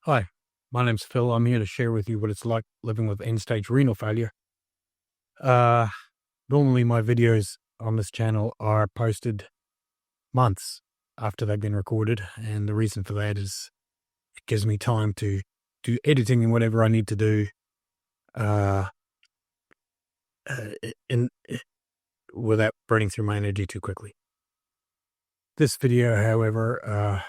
Hi, my name's Phil. I'm here to share with you what it's like living with end-stage renal failure. Uh, Normally my videos on this channel are posted months after they've been recorded, and the reason for that is it gives me time to do editing and whatever I need to do, uh, uh in without burning through my energy too quickly. This video, however,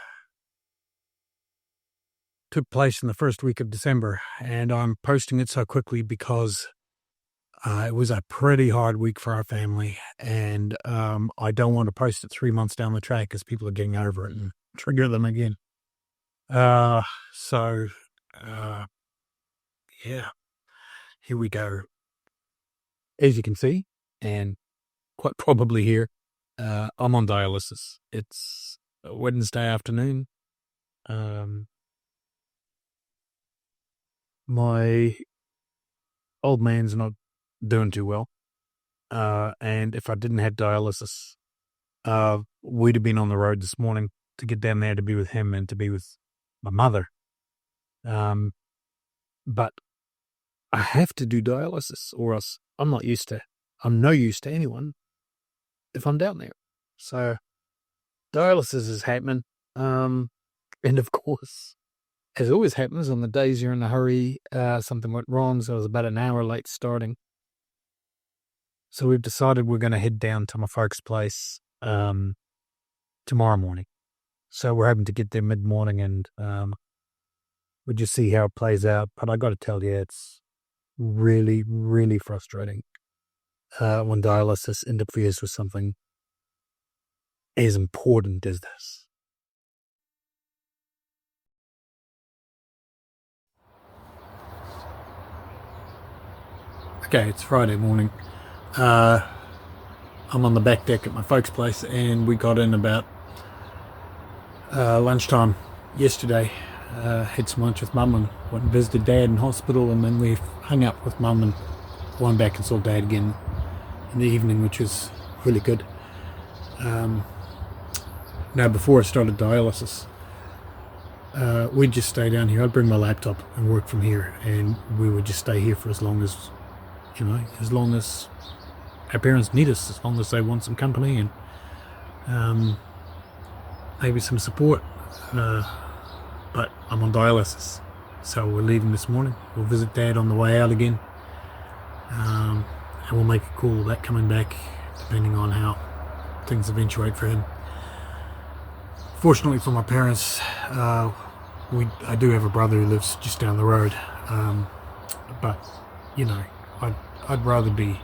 took place in the first week of December, and I'm posting it so quickly because it was a pretty hard week for our family, and I don't want to post it 3 months down the track because people are getting over it and trigger them again. Uh, so, uh, yeah, here we go. As you can see, and quite probably hear, I'm on dialysis. It's a Wednesday afternoon. My old man's not doing too well. And if I didn't have dialysis, we'd have been on the road this morning to get down there to be with him and to be with my mother. But I have to do dialysis or else I'm no use to anyone if I'm down there. So dialysis is happening. And of course, as always happens on the days you're in a hurry, something went wrong. So I was about an hour late starting. So we've decided we're going to head down to my folks' place tomorrow morning. So we're hoping to get there mid-morning and we'll just see how it plays out. But I got to tell you, it's really, really frustrating when dialysis interferes with something as important as this. Okay, it's Friday morning. I'm on the back deck at my folks' place, and we got in about lunchtime yesterday. Had some lunch with Mum and went and visited Dad in hospital, and then we hung up with Mum and went back and saw Dad again in the evening, which was really good. Now, before I started dialysis, we'd just stay down here. I'd bring my laptop and work from here, and we would just stay here for as long as our parents need us, as long as they want some company and maybe some support. But I'm on dialysis, so we're leaving this morning. We'll visit Dad on the way out again, and we'll make a call about coming back, depending on how things eventuate for him. Fortunately for my parents, I do have a brother who lives just down the road, but I'd rather be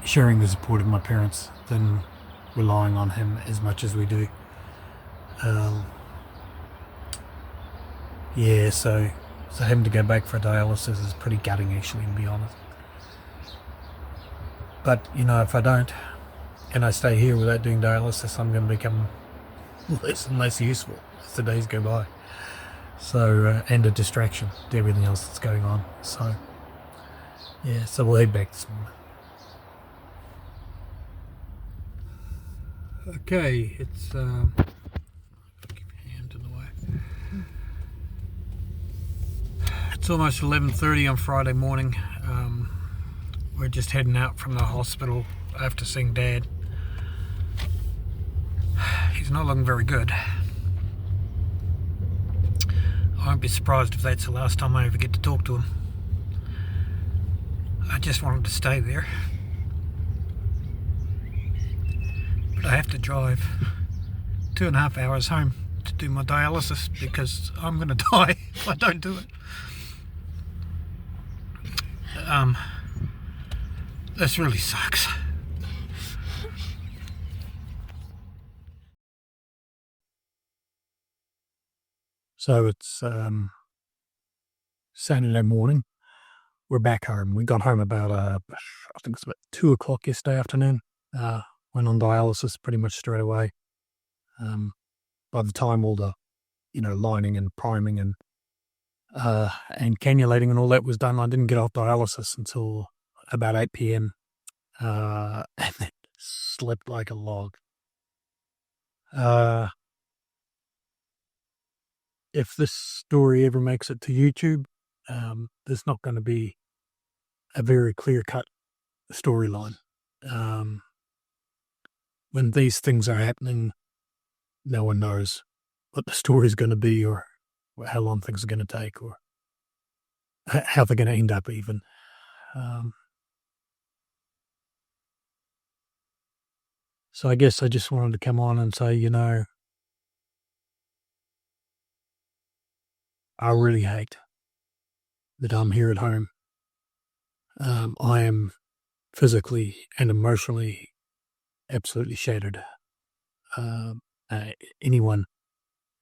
sharing the support of my parents than relying on him as much as we do. So having to go back for dialysis is pretty gutting, actually, to be honest. But if I don't, and I stay here without doing dialysis, I'm going to become less and less useful as the days go by. So, and a distraction to everything else that's going on. So we'll head back this morning. Okay, it's keep your hand in the way. It's almost 11:30 on Friday morning. We're just heading out from the hospital after seeing Dad. He's not looking very good. I won't be surprised if that's the last time I ever get to talk to him. I just want him to stay there. But I have to drive 2.5 hours home to do my dialysis because I'm going to die if I don't do it. This really sucks. So it's Saturday morning. We're back home. We got home about I think it's about 2 o'clock yesterday afternoon. Went on dialysis pretty much straight away. By the time all the lining and priming and cannulating and all that was done, I didn't get off dialysis until about 8 p.m. And then slept like a log. if this story ever makes it to YouTube, there's not going to be a very clear-cut storyline. When these things are happening, no one knows what the story's going to be, or how long things are going to take, or how they're going to end up even. So I guess I just wanted to come on and say, I really hate that I'm here at home. I am physically and emotionally absolutely shattered. Anyone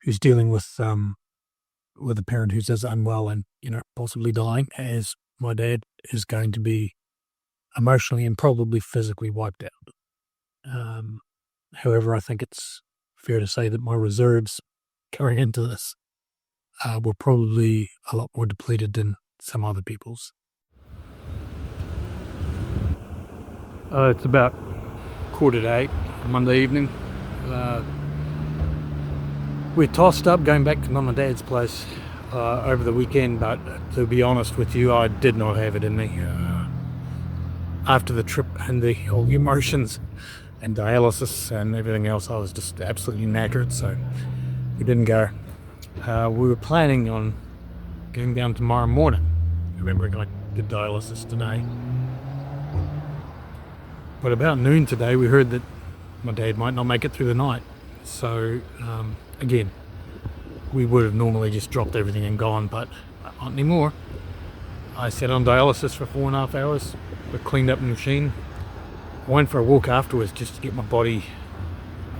who's dealing with a parent who's as unwell and, possibly dying as my dad is going to be emotionally and probably physically wiped out. However, I think it's fair to say that my reserves going into this were probably a lot more depleted than some other people's. It's about 7:45 Monday evening. We're tossed up going back to Mum and Dad's place over the weekend, but to be honest with you, I did not have it in me. After the trip and all the emotions and dialysis and everything else, I was just absolutely knackered, so we didn't go. We were planning on going down tomorrow morning, remembering I did dialysis today. But about noon today, we heard that my dad might not make it through the night. So, again, we would have normally just dropped everything and gone, but not anymore. I sat on dialysis for 4.5 hours. We cleaned up the machine. I went for a walk afterwards just to get my body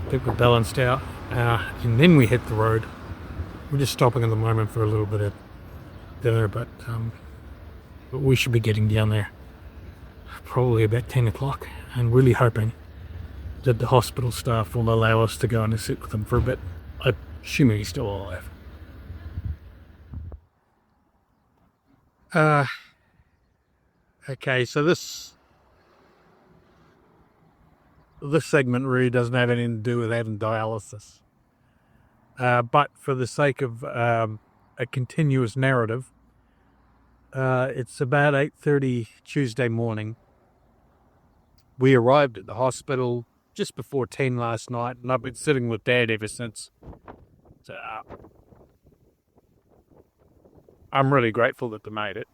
a bit balanced out. And then we hit the road. We're just stopping at the moment for a little bit of dinner, but we should be getting down there probably about 10 o'clock, and really hoping that the hospital staff will allow us to go and sit with him for a bit. I'm assuming he's still alive. Okay, so this segment really doesn't have anything to do with having dialysis. But for the sake of a continuous narrative, it's about 8:30 Tuesday morning. We arrived at the hospital just before 10 last night, and I've been sitting with Dad ever since. So, I'm really grateful that they made it.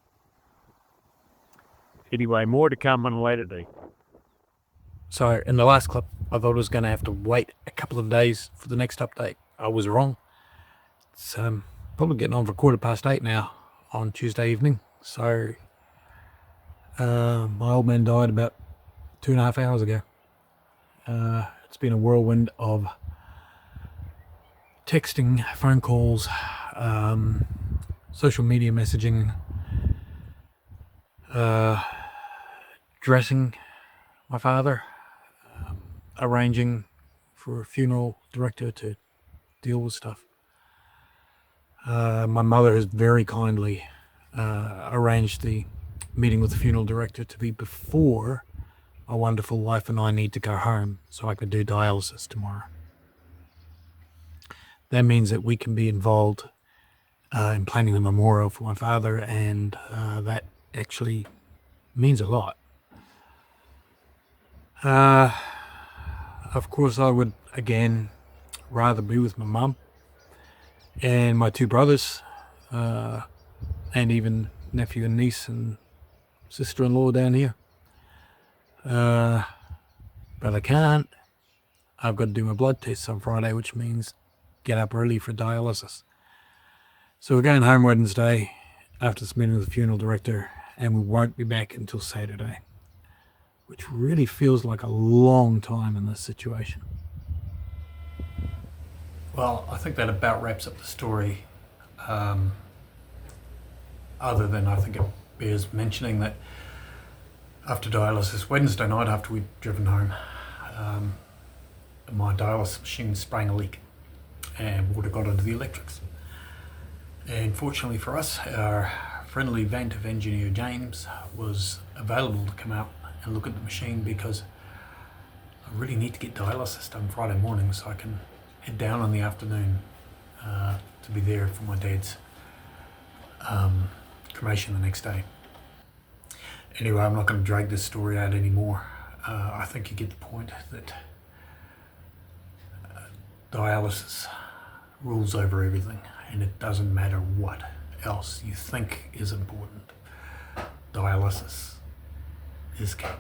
Anyway, more to come on a later day. So, in the last clip, I thought I was going to have to wait a couple of days for the next update. I was wrong. It's probably getting on for 8:15 now on Tuesday evening. So, my old man died about 2.5 hours ago. It's been a whirlwind of texting, phone calls, social media messaging, dressing my father, arranging for a funeral director to deal with stuff. My mother has very kindly arranged the meeting with the funeral director to be before my wonderful wife and I need to go home so I can do dialysis tomorrow. That means that we can be involved in planning the memorial for my father, and that actually means a lot. Of course, I would, again, rather be with my mum and my two brothers, and even nephew and niece and sister-in-law down here. But I can't. I've got to do my blood tests on Friday, which means get up early for dialysis. So we're going home Wednesday after this meeting with the funeral director, and we won't be back until Saturday, which really feels like a long time in this situation. Well, I think that about wraps up the story. Other than I think it bears mentioning that after dialysis Wednesday night, after we'd driven home, my dialysis machine sprang a leak and water got into the electrics. And fortunately for us, our friendly Vantive engineer James was available to come out and look at the machine, because I really need to get dialysis done Friday morning so I can head down in the afternoon to be there for my dad's cremation the next day. Anyway, I'm not going to drag this story out anymore. I think you get the point that dialysis rules over everything, and it doesn't matter what else you think is important. Dialysis is king.